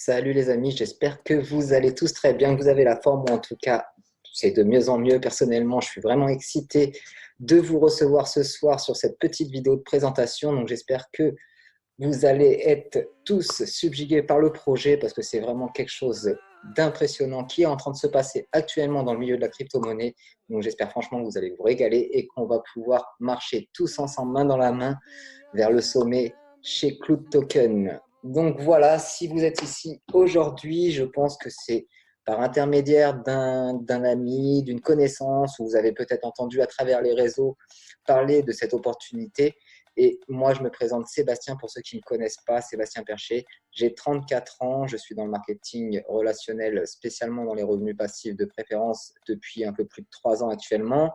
Salut les amis, j'espère que vous allez tous très bien, que vous avez la forme, ou en tout cas, c'est de mieux en mieux. Personnellement, je suis vraiment excité de vous recevoir ce soir sur cette petite vidéo de présentation. Donc j'espère que vous allez être tous subjugués par le projet parce que c'est vraiment quelque chose d'impressionnant qui est en train de se passer actuellement dans le milieu de la crypto-monnaie. Donc j'espère franchement que vous allez vous régaler et qu'on va pouvoir marcher tous ensemble, main dans la main, vers le sommet chez Cloud Token. Donc voilà, si vous êtes ici aujourd'hui, je pense que c'est par intermédiaire d'un ami, d'une connaissance, ou vous avez peut-être entendu à travers les réseaux parler de cette opportunité. Et moi, je me présente Sébastien, pour ceux qui ne me connaissent pas, Sébastien Percher. J'ai 34 ans, je suis dans le marketing relationnel, spécialement dans les revenus passifs de préférence depuis un peu plus de 3 ans actuellement.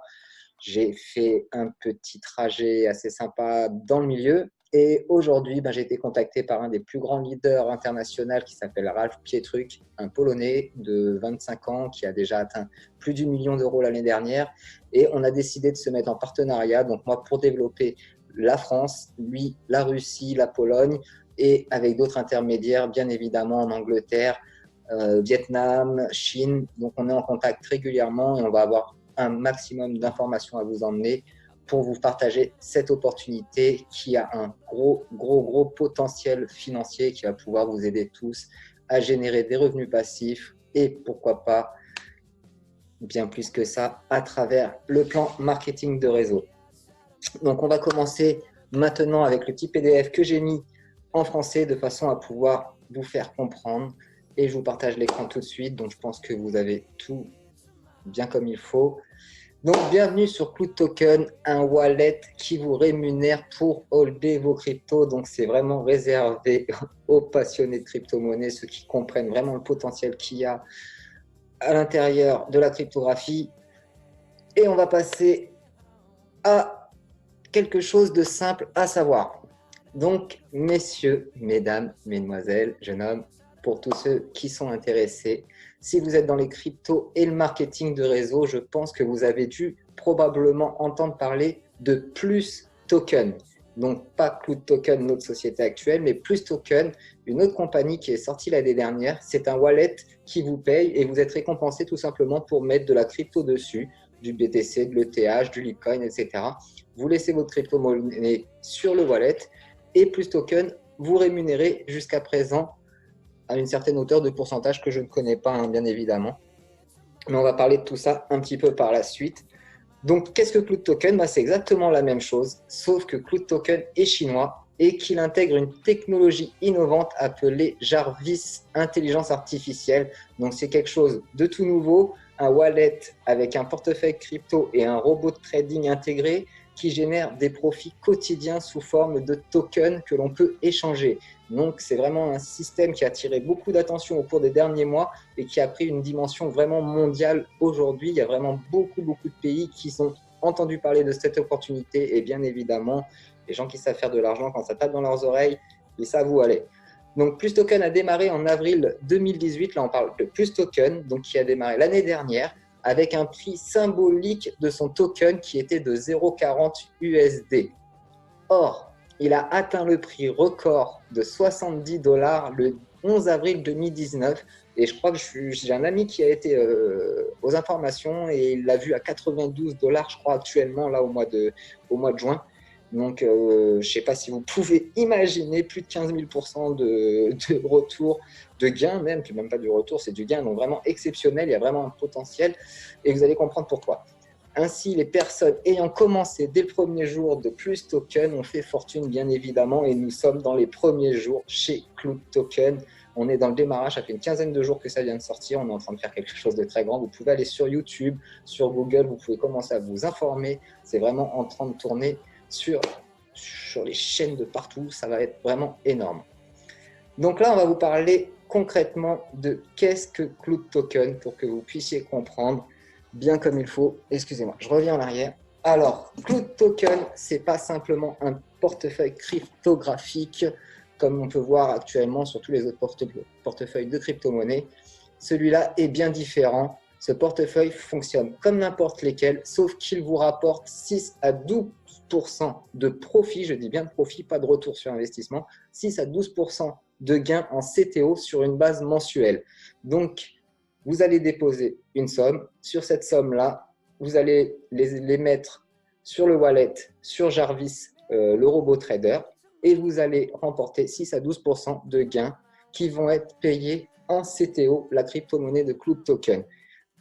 J'ai fait un petit trajet assez sympa dans le milieu. Et aujourd'hui, j'ai été contacté par un des plus grands leaders internationaux qui s'appelle Ralph Pietruk, un Polonais de 25 ans qui a déjà atteint plus d'1 million d'euros l'année dernière. Et on a décidé de se mettre en partenariat, donc moi pour développer la France, lui la Russie, la Pologne, et avec d'autres intermédiaires, bien évidemment en Angleterre, Vietnam, Chine. Donc on est en contact régulièrement et on va avoir un maximum d'informations à vous emmener pour vous partager cette opportunité qui a un gros potentiel financier qui va pouvoir vous aider tous à générer des revenus passifs et pourquoi pas bien plus que ça à travers le plan marketing de réseau. Donc on va commencer maintenant avec le petit PDF que j'ai mis en français de façon à pouvoir vous faire comprendre et je vous partage l'écran tout de suite. Donc je pense que vous avez tout bien comme il faut. Donc, bienvenue sur Cloud Token, un wallet qui vous rémunère pour holder vos cryptos. Donc, c'est vraiment réservé aux passionnés de crypto-monnaie, ceux qui comprennent vraiment le potentiel qu'il y a à l'intérieur de la cryptographie. Et on va passer à quelque chose de simple à savoir. Donc, messieurs, mesdames, mesdemoiselles, jeunes hommes, pour tous ceux qui sont intéressés, si vous êtes dans les cryptos et le marketing de réseau, je pense que vous avez dû probablement entendre parler de Plus Token. Donc, pas Cloud Token, notre société actuelle, mais Plus Token, une autre compagnie qui est sortie l'année dernière. C'est un wallet qui vous paye et vous êtes récompensé tout simplement pour mettre de la crypto dessus, du BTC, de l'ETH, du Litecoin, etc. Vous laissez votre crypto-monnaie sur le wallet et Plus Token vous rémunérez jusqu'à présent à une certaine hauteur de pourcentage que je ne connais pas, bien évidemment. Mais on va parler de tout ça un petit peu par la suite. Donc, qu'est-ce que Cloud Token? C'est exactement la même chose, sauf que Cloud Token est chinois et qu'il intègre une technologie innovante appelée Jarvis Intelligence Artificielle. Donc, c'est quelque chose de tout nouveau, un wallet avec un portefeuille crypto et un robot de trading intégré qui génère des profits quotidiens sous forme de tokens que l'on peut échanger. Donc, c'est vraiment un système qui a attiré beaucoup d'attention au cours des derniers mois et qui a pris une dimension vraiment mondiale aujourd'hui. Il y a vraiment beaucoup de pays qui ont entendu parler de cette opportunité et bien évidemment, les gens qui savent faire de l'argent, quand ça tape dans leurs oreilles, ils savent où aller. Donc, Plus Token a démarré en avril 2018. Là, on parle de Plus Token, donc qui a démarré l'année dernière avec un prix symbolique de son token qui était de 0,40 USD. Or, il a atteint le prix record de 70 $ le 11 avril 2019. Et je crois que j'ai un ami qui a été aux informations et il l'a vu à 92 $, je crois, actuellement, là, au mois de juin. Donc, je ne sais pas si vous pouvez imaginer plus de 15 000% de retour, de gain même pas du retour, c'est du gain, donc vraiment exceptionnel, il y a vraiment un potentiel et vous allez comprendre pourquoi. Ainsi, les personnes ayant commencé dès le premier jour de Plus Token ont fait fortune, bien évidemment, et nous sommes dans les premiers jours chez Cloud Token. On est dans le démarrage, ça fait une quinzaine de jours que ça vient de sortir, on est en train de faire quelque chose de très grand. Vous pouvez aller sur YouTube, sur Google, vous pouvez commencer à vous informer. C'est vraiment en train de tourner sur les chaînes de partout, ça va être vraiment énorme. Donc là, on va vous parler concrètement de qu'est-ce que Cloud Token pour que vous puissiez comprendre bien comme il faut. Excusez-moi, je reviens en arrière. Alors, Cloud Token, c'est pas simplement un portefeuille cryptographique comme on peut voir actuellement sur tous les autres portefeuilles de crypto-monnaie. Celui-là est bien différent. Ce portefeuille fonctionne comme n'importe lesquels, sauf qu'il vous rapporte 6 à 12% de profit, je dis bien de profit, pas de retour sur investissement, 6 à 12% de gains en CTO sur une base mensuelle. Donc, vous allez déposer une somme. Sur cette somme-là, vous allez les mettre sur le wallet, sur Jarvis, le robot trader, et vous allez remporter 6 à 12% de gains qui vont être payés en CTO, la crypto-monnaie de Cloud Token.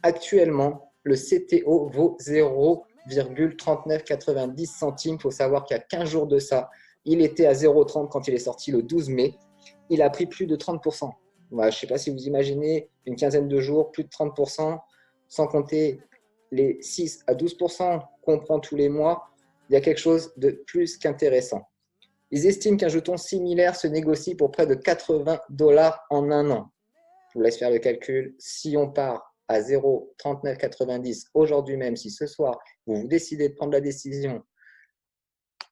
Actuellement, le CTO vaut 0,3990 centimes. Il faut savoir qu'il y a 15 jours de ça, il était à 0,30 quand il est sorti le 12 mai. Il a pris plus de 30%. Voilà, je ne sais pas si vous imaginez, une quinzaine de jours, plus de 30%, sans compter les 6 à 12% qu'on prend tous les mois, il y a quelque chose de plus qu'intéressant. Ils estiment qu'un jeton similaire se négocie pour près de 80 $ en un an. Je vous laisse faire le calcul. Si on part à 0,3990 aujourd'hui même, si ce soir, vous décidez de prendre la décision,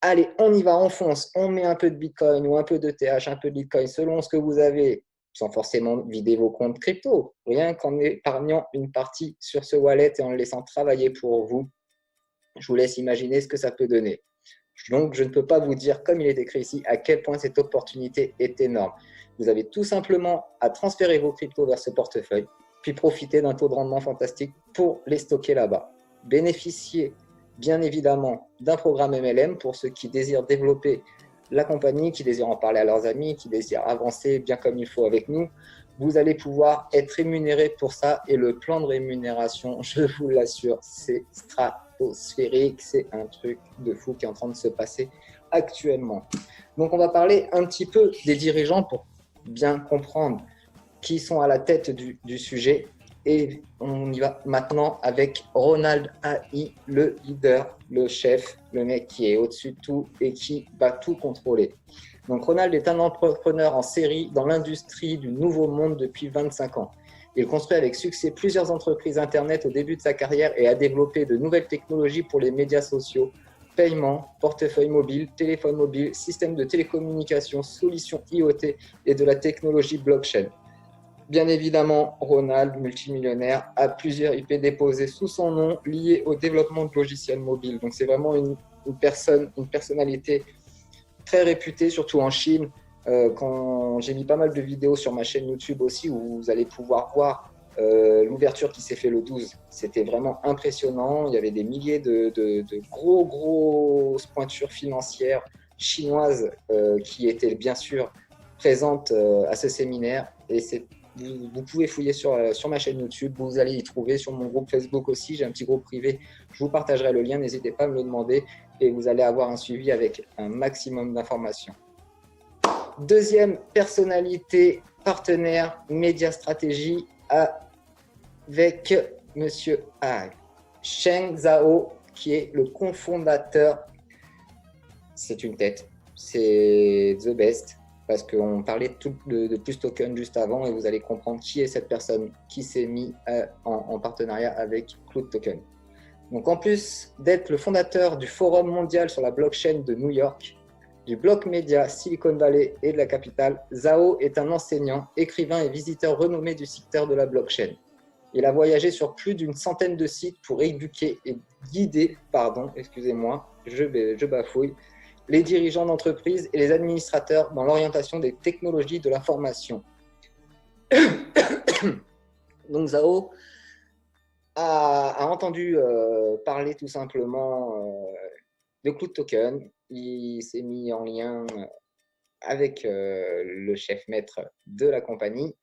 allez, on y va, on fonce, on met un peu de Bitcoin ou un peu de TH, un peu de Bitcoin, selon ce que vous avez, sans forcément vider vos comptes crypto, rien qu'en épargnant une partie sur ce wallet et en le laissant travailler pour vous, je vous laisse imaginer ce que ça peut donner. Donc, je ne peux pas vous dire, comme il est écrit ici, à quel point cette opportunité est énorme. Vous avez tout simplement à transférer vos cryptos vers ce portefeuille, puis profiter d'un taux de rendement fantastique pour les stocker là-bas. Bénéficiez bien évidemment d'un programme MLM pour ceux qui désirent développer la compagnie, qui désirent en parler à leurs amis, qui désirent avancer bien comme il faut avec nous. Vous allez pouvoir être rémunéré pour ça et le plan de rémunération, je vous l'assure, c'est stratosphérique, c'est un truc de fou qui est en train de se passer actuellement. Donc on va parler un petit peu des dirigeants pour bien comprendre qui sont à la tête du sujet. Et on y va maintenant avec Ronald AI, le leader, le chef, le mec qui est au-dessus de tout et qui va tout contrôler. Donc Ronald est un entrepreneur en série dans l'industrie du nouveau monde depuis 25 ans. Il construit avec succès plusieurs entreprises Internet au début de sa carrière et a développé de nouvelles technologies pour les médias sociaux, paiement, portefeuille mobile, téléphone mobile, système de télécommunication, solutions IoT et de la technologie blockchain. Bien évidemment, Ronald, multimillionnaire, a plusieurs IP déposés sous son nom liés au développement de logiciels mobiles. Donc c'est vraiment une personnalité très réputée, surtout en Chine. Quand j'ai mis pas mal de vidéos sur ma chaîne YouTube aussi, où vous allez pouvoir voir l'ouverture qui s'est fait le 12. C'était vraiment impressionnant. Il y avait des milliers de grosses pointures financières chinoises qui étaient bien sûr présentes à ce séminaire. Et vous pouvez fouiller sur ma chaîne YouTube, vous allez y trouver sur mon groupe Facebook aussi, j'ai un petit groupe privé, je vous partagerai le lien, n'hésitez pas à me le demander et vous allez avoir un suivi avec un maximum d'informations. Deuxième personnalité, partenaire, média stratégie avec Monsieur Sheng Zhao, qui est le cofondateur, c'est une tête, c'est the best. Parce qu'on parlait de Plus Token juste avant et vous allez comprendre qui est cette personne qui s'est mis en partenariat avec Cloud Token. Donc en plus d'être le fondateur du Forum mondial sur la blockchain de New York, du Block Media, Silicon Valley et de la capitale, Zhao est un enseignant, écrivain et visiteur renommé du secteur de la blockchain. Il a voyagé sur plus d'une centaine de sites pour éduquer et guider, je bafouille, les dirigeants d'entreprise et les administrateurs dans l'orientation des technologies de l'information. Donc Zhao a entendu parler tout simplement de Cloud Token. Il s'est mis en lien avec le chef maître de la compagnie.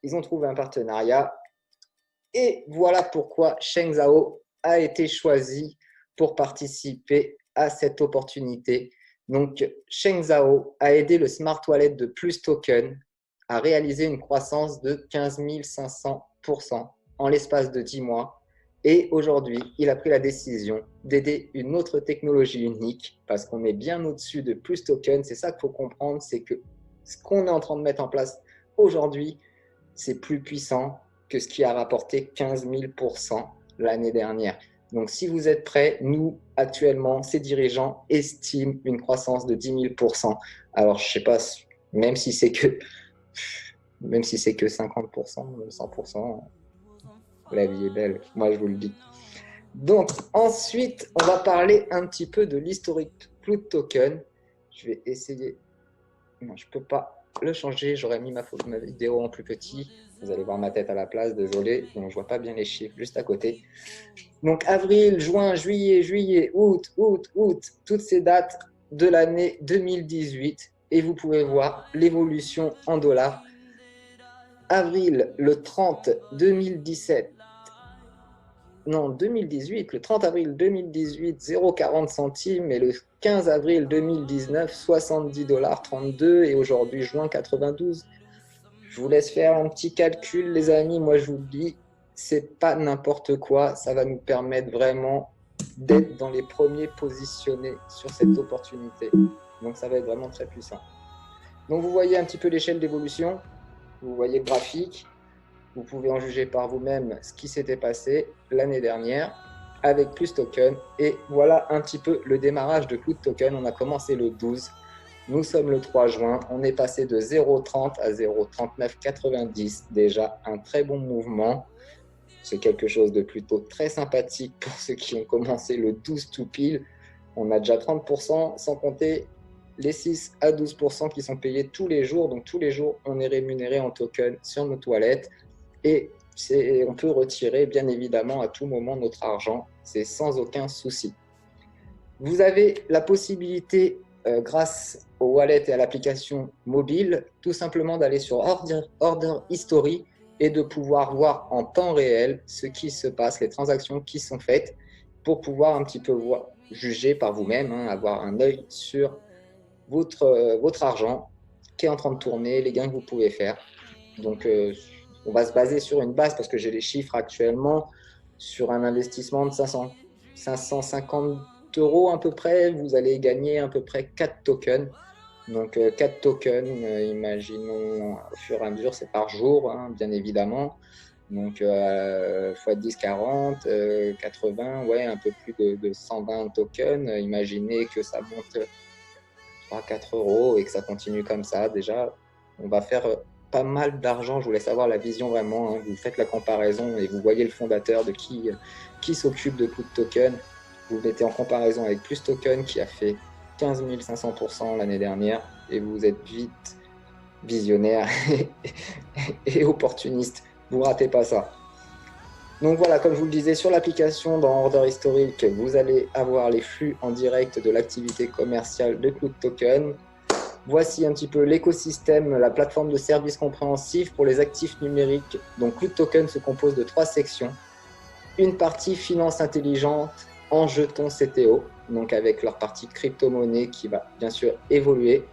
Ils ont trouvé un partenariat et voilà pourquoi Sheng Zhao a été choisi pour participer à cette opportunité. Donc, Sheng Zhao a aidé le Smart Wallet de Plus Token à réaliser une croissance de 15 500% en l'espace de 10 mois. Et aujourd'hui, il a pris la décision d'aider une autre technologie unique parce qu'on est bien au-dessus de Plus Token. C'est ça qu'il faut comprendre, c'est que ce qu'on est en train de mettre en place aujourd'hui, c'est plus puissant que ce qui a rapporté 15 000% l'année dernière. Donc, si vous êtes prêts, nous, actuellement, ces dirigeants estiment une croissance de 10 000%. Alors, je ne sais pas, même si c'est que 50%, même 100%, la vie est belle, moi je vous le dis. Donc, ensuite, on va parler un petit peu de l'historique Cloud Token. Je vais essayer. Non, je ne peux pas le changer. J'aurais mis ma vidéo en plus petit. Vous allez voir ma tête à la place, désolé. Donc, je ne vois pas bien les chiffres juste à côté. Donc, avril, juin, juillet, août, toutes ces dates de l'année 2018. Et vous pouvez voir l'évolution en dollars. Avril, le 30 2017. Non, 2018, le 30 avril 2018, 0,40 centimes et le 15 avril 2019, 70,32 $, et aujourd'hui, juin 92. Je vous laisse faire un petit calcul, les amis. Moi, je vous le dis, c'est pas n'importe quoi. Ça va nous permettre vraiment d'être dans les premiers positionnés sur cette opportunité. Donc, ça va être vraiment très puissant. Donc, vous voyez un petit peu l'échelle d'évolution. Vous voyez le graphique. Vous pouvez en juger par vous-même ce qui s'était passé l'année dernière avec Plus Token. Et voilà un petit peu le démarrage de Cloud Token. On a commencé le 12. Nous sommes le 3 juin. On est passé de 0,30 à 0,3990. Déjà un très bon mouvement. C'est quelque chose de plutôt très sympathique pour ceux qui ont commencé le 12 tout pile. On a déjà 30%, sans compter les 6 à 12% qui sont payés tous les jours. Donc tous les jours, on est rémunéré en token sur nos toilettes. Et on peut retirer bien évidemment à tout moment notre argent, c'est sans aucun souci. Vous avez la possibilité, grâce au wallet et à l'application mobile, tout simplement d'aller sur Order History et de pouvoir voir en temps réel ce qui se passe, les transactions qui sont faites, pour pouvoir un petit peu juger par vous-même, avoir un œil sur votre argent qui est en train de tourner, les gains que vous pouvez faire. Donc, on va se baser sur une base parce que j'ai les chiffres actuellement sur un investissement de 550 € à peu près. Vous allez gagner à peu près 4 tokens. Donc, 4 tokens, imaginons au fur et à mesure, c'est par jour, bien évidemment. Donc, x 10, 40, 80, ouais, un peu plus de 120 tokens. Imaginez que ça monte 3-4 € et que ça continue comme ça. Déjà, on va faire pas mal d'argent. Je vous laisse avoir la vision vraiment. Vous faites la comparaison et vous voyez le fondateur de qui s'occupe de Cloud Token. Vous mettez en comparaison avec Plus Token qui a fait 15 500% l'année dernière et vous êtes vite visionnaire et opportuniste. Vous ratez pas ça. Donc voilà, comme je vous le disais, sur l'application dans Order Historique, vous allez avoir les flux en direct de l'activité commerciale de Cloud Token. Voici un petit peu l'écosystème, la plateforme de services compréhensifs pour les actifs numériques. Donc Cloud Token se compose de 3 sections. Une partie finance intelligente en jetons CTO, donc avec leur partie crypto-monnaie qui va bien sûr évoluer.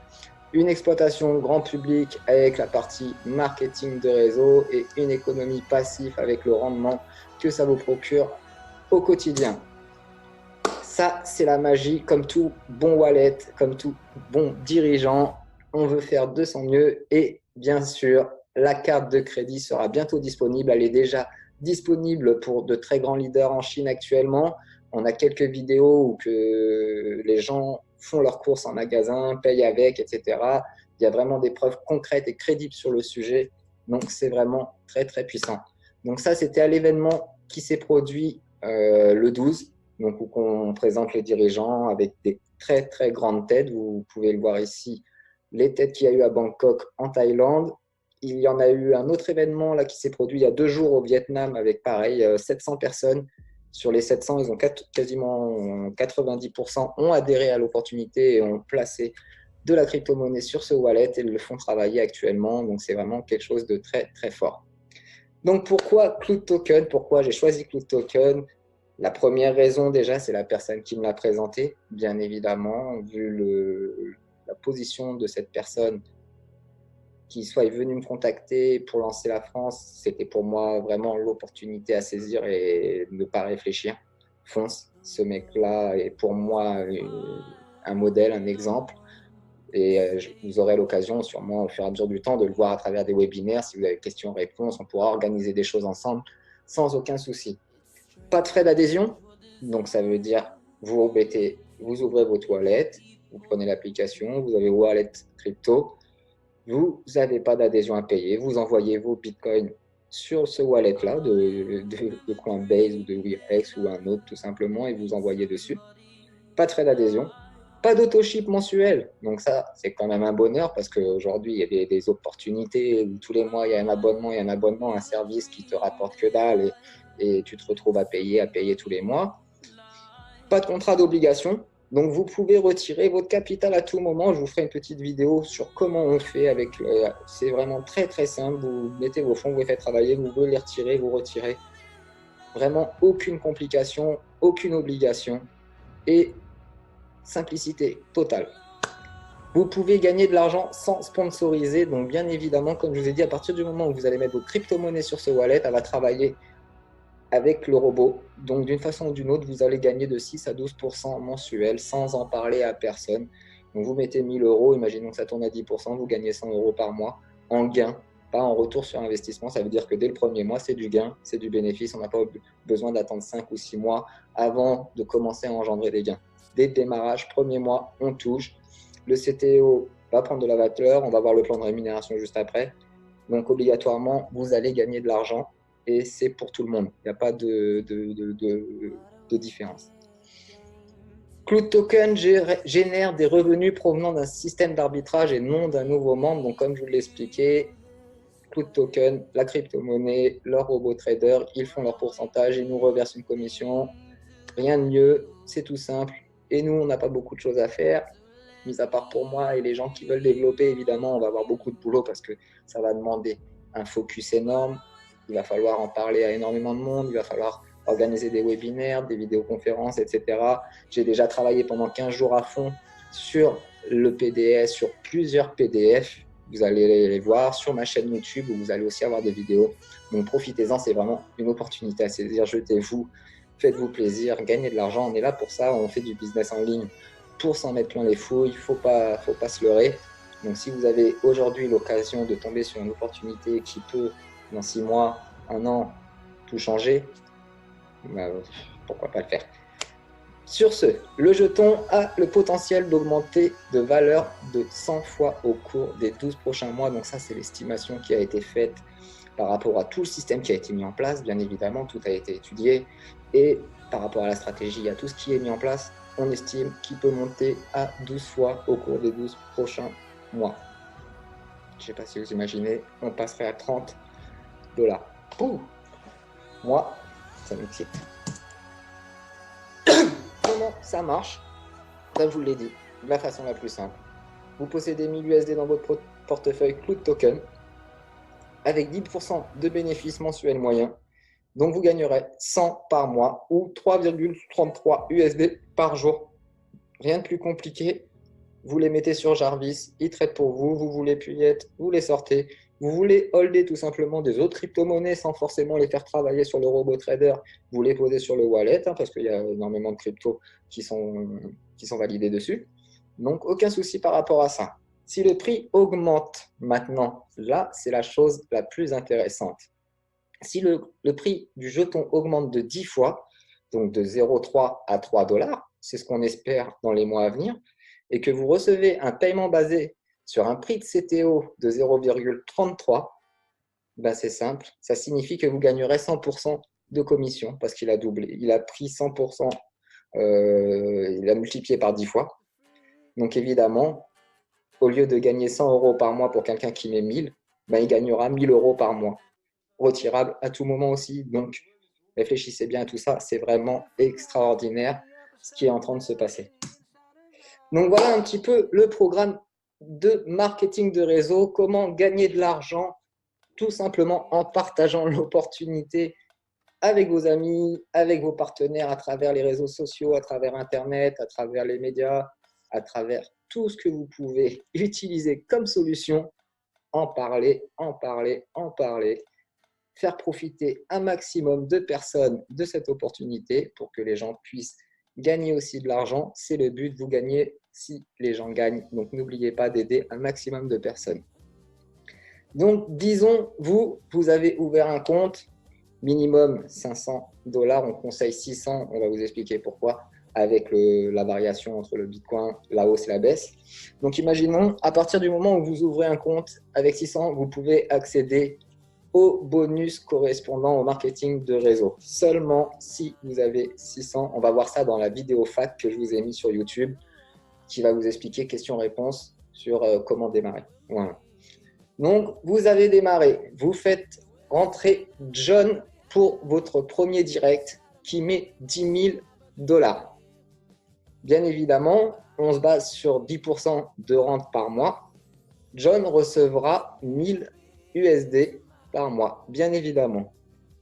Une exploitation grand public avec la partie marketing de réseau et une économie passive avec le rendement que ça vous procure au quotidien. Ça, c'est la magie. Comme tout bon wallet, comme tout bon dirigeant, on veut faire de son mieux. Et bien sûr, la carte de crédit sera bientôt disponible. Elle est déjà disponible pour de très grands leaders en Chine actuellement. On a quelques vidéos où que les gens font leurs courses en magasin, payent avec, etc. Il y a vraiment des preuves concrètes et crédibles sur le sujet. Donc, c'est vraiment très, très puissant. Donc, ça, c'était à l'événement qui s'est produit le 12. Donc, où on présente les dirigeants avec des très, très grandes têtes. Vous pouvez le voir ici, les têtes qu'il y a eu à Bangkok, en Thaïlande. Il y en a eu un autre événement là, qui s'est produit il y a 2 jours au Vietnam avec, pareil, 700 personnes. Sur les 700, ils ont quasiment 90% ont adhéré à l'opportunité et ont placé de la crypto-monnaie sur ce wallet et le font travailler actuellement. Donc, c'est vraiment quelque chose de très, très fort. Donc, pourquoi Cloud Token? Pourquoi j'ai choisi Cloud Token? La première raison, déjà, c'est la personne qui me l'a présenté, bien évidemment, vu la position de cette personne qui soit venue me contacter pour lancer la France, c'était pour moi vraiment l'opportunité à saisir et ne pas réfléchir. Fonce, ce mec-là est pour moi un modèle, un exemple. Et vous aurez l'occasion, sûrement au fur et à mesure du temps, de le voir à travers des webinaires. Si vous avez questions-réponses, on pourra organiser des choses ensemble sans aucun souci. Pas de frais d'adhésion, donc ça veut dire vous ouvrez vos toilettes, vous prenez l'application, vous avez Wallet Crypto, vous n'avez pas d'adhésion à payer, vous envoyez vos bitcoins sur ce wallet-là de Coinbase ou de Wirex ou un autre tout simplement et vous envoyez dessus. Pas de frais d'adhésion, Pas d'auto-ship mensuel. Donc ça, c'est quand même un bonheur parce qu'aujourd'hui, il y a des opportunités où tous les mois, il y a un abonnement, un service qui te rapporte que dalle et tu te retrouves à payer tous les mois. Pas de contrat d'obligation. Donc, vous pouvez retirer votre capital à tout moment. Je vous ferai une petite vidéo sur comment on fait avec. C'est vraiment très, très simple. Vous mettez vos fonds, vous les faites travailler, vous pouvez les retirer, vous retirez. Vraiment, aucune complication, aucune obligation et simplicité totale. Vous pouvez gagner de l'argent sans sponsoriser. Donc, bien évidemment, comme je vous ai dit, à partir du moment où vous allez mettre votre crypto-monnaie sur ce wallet, elle va travailler avec le robot. Donc, d'une façon ou d'une autre, vous allez gagner de 6 à 12% mensuel sans en parler à personne. Donc, vous mettez 1000 euros, imaginons que ça tourne à 10%, vous gagnez 100 euros par mois en gain, pas en retour sur investissement. Ça veut dire que dès le premier mois, c'est du gain, c'est du bénéfice. On n'a pas besoin d'attendre 5 ou 6 mois avant de commencer à engendrer des gains. Dès le démarrage, premier mois, on touche. Le CTO va prendre de la valeur, on va voir le plan de rémunération juste après. Donc, obligatoirement, vous allez gagner de l'argent et c'est pour tout le monde. Il n'y a pas de différence. Cloud Token génère des revenus provenant d'un système d'arbitrage et non d'un nouveau membre. Donc, comme je vous l'ai expliqué, Cloud Token, la crypto-monnaie, leur robot trader, ils font leur pourcentage, ils nous reversent une commission. Rien de mieux, c'est tout simple. Et nous, on n'a pas beaucoup de choses à faire, mis à part pour moi et les gens qui veulent développer. Évidemment, on va avoir beaucoup de boulot parce que ça va demander un focus énorme. Il va falloir en parler à énormément de monde, il va falloir organiser des webinaires, des vidéoconférences, etc. J'ai déjà travaillé pendant 15 jours à fond sur le PDS, sur plusieurs PDF. Vous allez les voir sur ma chaîne YouTube où vous allez aussi avoir des vidéos. Donc profitez-en, c'est vraiment une opportunité à saisir. Jetez-vous, faites-vous plaisir, gagnez de l'argent. On est là pour ça, on fait du business en ligne pour s'en mettre plein les fouilles. Il ne faut pas se leurrer. Donc si vous avez aujourd'hui l'occasion de tomber sur une opportunité qui peut dans 6 mois, 1 an, tout changer, bah, pourquoi pas le faire. Sur ce, le jeton a le potentiel d'augmenter de valeur de 100 fois au cours des 12 prochains mois. Donc ça, c'est l'estimation qui a été faite par rapport à tout le système qui a été mis en place. Bien évidemment, tout a été étudié. Et par rapport à la stratégie, à tout ce qui est mis en place, on estime qu'il peut monter à 12 fois au cours des 12 prochains mois. Je ne sais pas si vous imaginez, on passerait à 30 $. Ouh. Moi, ça m'excite. Comment ça marche? Comme je vous l'ai dit, de la façon la plus simple. Vous possédez 1000 USD dans votre portefeuille Cloud Token avec 10% de bénéfices mensuels moyens. Donc, vous gagnerez 100 par mois ou 3,33 USD par jour. Rien de plus compliqué. Vous les mettez sur Jarvis, ils traitent pour vous. Vous voulez Puyette, vous les sortez. Vous voulez holder tout simplement des autres crypto-monnaies sans forcément les faire travailler sur le robot trader. Vous les posez sur le wallet parce qu'il y a énormément de cryptos qui sont validés dessus. Donc, aucun souci par rapport à ça. Si le prix augmente maintenant, là, c'est la chose la plus intéressante. Si le prix du jeton augmente de 10 fois, donc de 0,3 à 3 $, c'est ce qu'on espère dans les mois à venir, et que vous recevez un paiement basé sur un prix de CTO de 0,33, ben c'est simple, ça signifie que vous gagnerez 100% de commission parce qu'il a doublé. Il a pris 100%, il a multiplié par 10 fois. Donc évidemment, au lieu de gagner 100 € par mois pour quelqu'un qui met 1000, ben il gagnera 1000 € par mois. Retirable à tout moment aussi. Donc réfléchissez bien à tout ça, c'est vraiment extraordinaire ce qui est en train de se passer. Donc voilà un petit peu le programme de marketing de réseau, comment gagner de l'argent tout simplement en partageant l'opportunité avec vos amis, avec vos partenaires à travers les réseaux sociaux, à travers Internet, à travers les médias, à travers tout ce que vous pouvez utiliser comme solution, en parler, faire profiter un maximum de personnes de cette opportunité pour que les gens puissent gagner aussi de l'argent. C'est le but, vous gagnez si les gens gagnent. Donc, n'oubliez pas d'aider un maximum de personnes. Donc, disons, vous avez ouvert un compte, minimum 500 $, on conseille 600, on va vous expliquer pourquoi, avec la variation entre le Bitcoin, la hausse et la baisse. Donc, imaginons, à partir du moment où vous ouvrez un compte avec 600, vous pouvez accéder au bonus correspondant au marketing de réseau. Seulement si vous avez 600, on va voir ça dans la vidéo fac que je vous ai mis sur YouTube. qui va vous expliquer question-réponse sur comment démarrer. Voilà. Donc, vous avez démarré. Vous faites rentrer John pour votre premier direct qui met 10 000 $. Bien évidemment, on se base sur 10% de rente par mois. John recevra 1000 USD par mois, bien évidemment.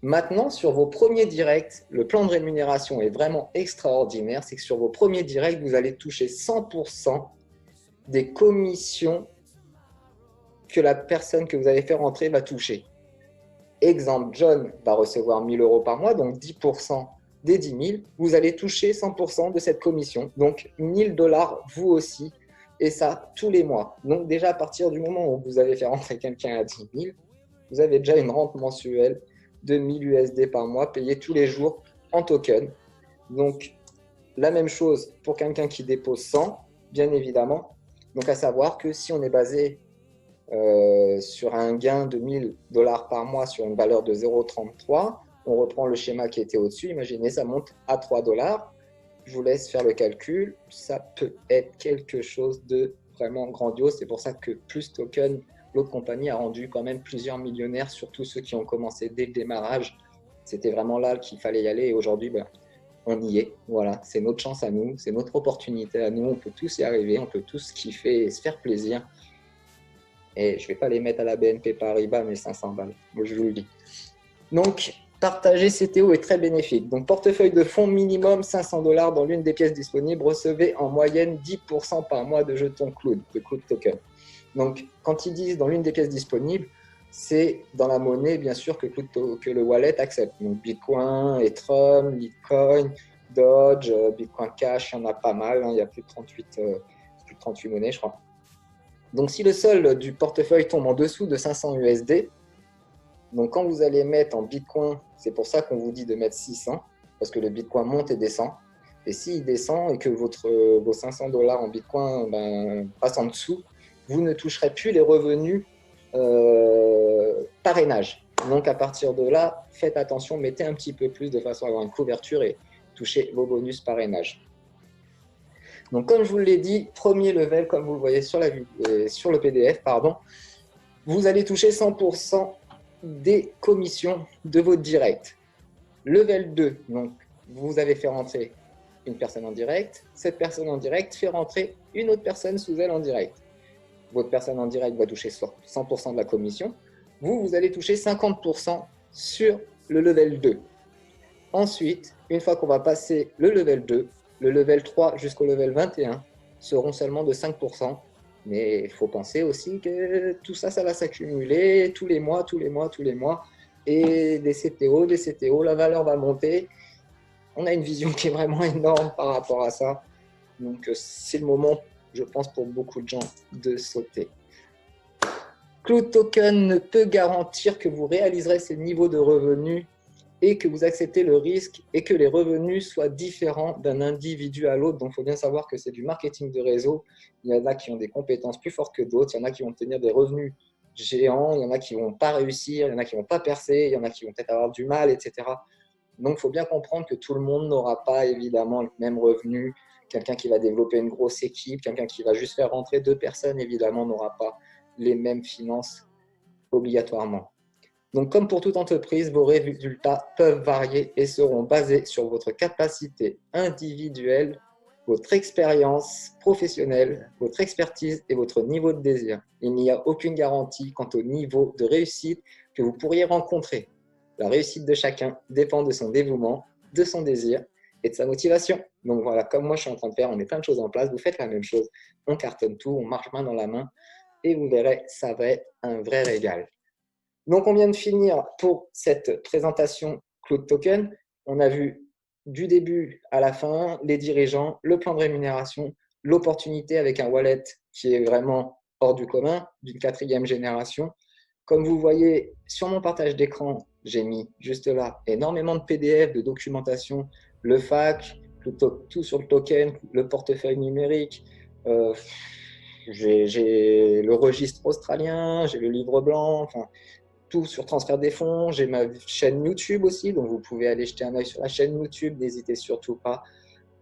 Maintenant, sur vos premiers directs, le plan de rémunération est vraiment extraordinaire. C'est que sur vos premiers directs, vous allez toucher 100% des commissions que la personne que vous allez faire rentrer va toucher. Exemple, John va recevoir 1000 € par mois, donc 10% des 10 000. Vous allez toucher 100% de cette commission, donc 1000 $ vous aussi. Et ça, tous les mois. Donc déjà, à partir du moment où vous avez fait rentrer quelqu'un à 10 000, vous avez déjà une rente mensuelle de 1000 USD par mois payée tous les jours en token. Donc, la même chose pour quelqu'un qui dépose 100, bien évidemment. Donc, à savoir que si on est basé sur un gain de 1000 $ par mois sur une valeur de 0,33, on reprend le schéma qui était au-dessus. Imaginez, ça monte à 3 $. Je vous laisse faire le calcul. Ça peut être quelque chose de vraiment grandiose. C'est pour ça que Plus Token, l'autre compagnie, a rendu quand même plusieurs millionnaires, surtout ceux qui ont commencé dès le démarrage. C'était vraiment là qu'il fallait y aller. Et aujourd'hui, on y est. Voilà, c'est notre chance à nous, c'est notre opportunité à nous. On peut tous y arriver, on peut tous kiffer et se faire plaisir. Et je ne vais pas les mettre à la BNP Paribas, mes 500 balles. Moi, je vous le dis. Donc, partager CTO est très bénéfique. Donc, portefeuille de fonds minimum 500 $ dans l'une des pièces disponibles. Recevez en moyenne 10% par mois de jetons Cloud, de Cloud Token. Donc, quand ils disent dans l'une des pièces disponibles, c'est dans la monnaie, bien sûr, que le wallet accepte. Donc, Bitcoin, Ethereum, Litecoin, Doge, Bitcoin Cash, il y en a pas mal. Il y a plus de 38 monnaies, je crois. Donc, si le solde du portefeuille tombe en dessous de 500 USD, donc quand vous allez mettre en Bitcoin, c'est pour ça qu'on vous dit de mettre 600, parce que le Bitcoin monte et descend. Et s'il descend et que vos 500 $ en Bitcoin passent en dessous, vous ne toucherez plus les revenus parrainage. Donc à partir de là, faites attention, mettez un petit peu plus de façon à avoir une couverture et touchez vos bonus parrainage. Donc, comme je vous l'ai dit, premier level, comme vous le voyez sur le PDF, vous allez toucher 100% des commissions de votre direct. Level 2, donc vous avez fait rentrer une personne en direct. Cette personne en direct fait rentrer une autre personne sous elle en direct. Votre personne en direct va toucher 100% de la commission. Vous allez toucher 50% sur le level 2. Ensuite, une fois qu'on va passer le level 2, le level 3 jusqu'au level 21 seront seulement de 5%. Mais il faut penser aussi que tout ça, ça va s'accumuler tous les mois. Et des CTO, la valeur va monter. On a une vision qui est vraiment énorme par rapport à ça. Donc, c'est le moment, je pense, pour beaucoup de gens de sauter. Cloud Token ne peut garantir que vous réaliserez ces niveaux de revenus et que vous acceptez le risque et que les revenus soient différents d'un individu à l'autre. Donc, il faut bien savoir que c'est du marketing de réseau. Il y en a qui ont des compétences plus fortes que d'autres. Il y en a qui vont obtenir des revenus géants. Il y en a qui ne vont pas réussir. Il y en a qui ne vont pas percer. Il y en a qui vont peut-être avoir du mal, etc. Donc, il faut bien comprendre que tout le monde n'aura pas évidemment le même revenu. Quelqu'un qui va développer une grosse équipe, quelqu'un qui va juste faire rentrer 2 personnes, évidemment, n'aura pas les mêmes finances obligatoirement. Donc, comme pour toute entreprise, vos résultats peuvent varier et seront basés sur votre capacité individuelle, votre expérience professionnelle, votre expertise et votre niveau de désir. Il n'y a aucune garantie quant au niveau de réussite que vous pourriez rencontrer. La réussite de chacun dépend de son dévouement, de son désir et de sa motivation. Donc voilà, comme moi je suis en train de faire, on met plein de choses en place, vous faites la même chose, on cartonne tout, on marche main dans la main et vous verrez, ça va être un vrai régal. Donc, on vient de finir pour cette présentation Cloud Token. On a vu du début à la fin les dirigeants, le plan de rémunération, l'opportunité avec un wallet qui est vraiment hors du commun, d'une 4e génération. Comme vous voyez sur mon partage d'écran, j'ai mis juste là énormément de PDF, de documentation, le FAQ, tout sur le token, le portefeuille numérique. J'ai le registre australien, j'ai le livre blanc, enfin, tout sur transfert des fonds. J'ai ma chaîne YouTube aussi, donc vous pouvez aller jeter un œil sur la chaîne YouTube, n'hésitez surtout pas.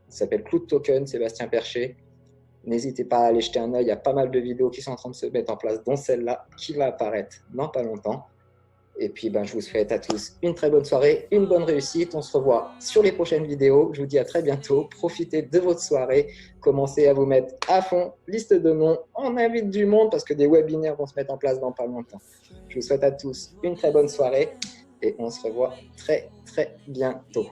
Ça s'appelle Cloud Token, Sébastien Percher. N'hésitez pas à aller jeter un œil, il y a pas mal de vidéos qui sont en train de se mettre en place, dont celle-là qui va apparaître dans pas longtemps. Et puis, je vous souhaite à tous une très bonne soirée, une bonne réussite. On se revoit sur les prochaines vidéos. Je vous dis à très bientôt. Profitez de votre soirée. Commencez à vous mettre à fond. Liste de noms. On invite du monde parce que des webinaires vont se mettre en place dans pas longtemps. Je vous souhaite à tous une très bonne soirée et on se revoit très, très bientôt.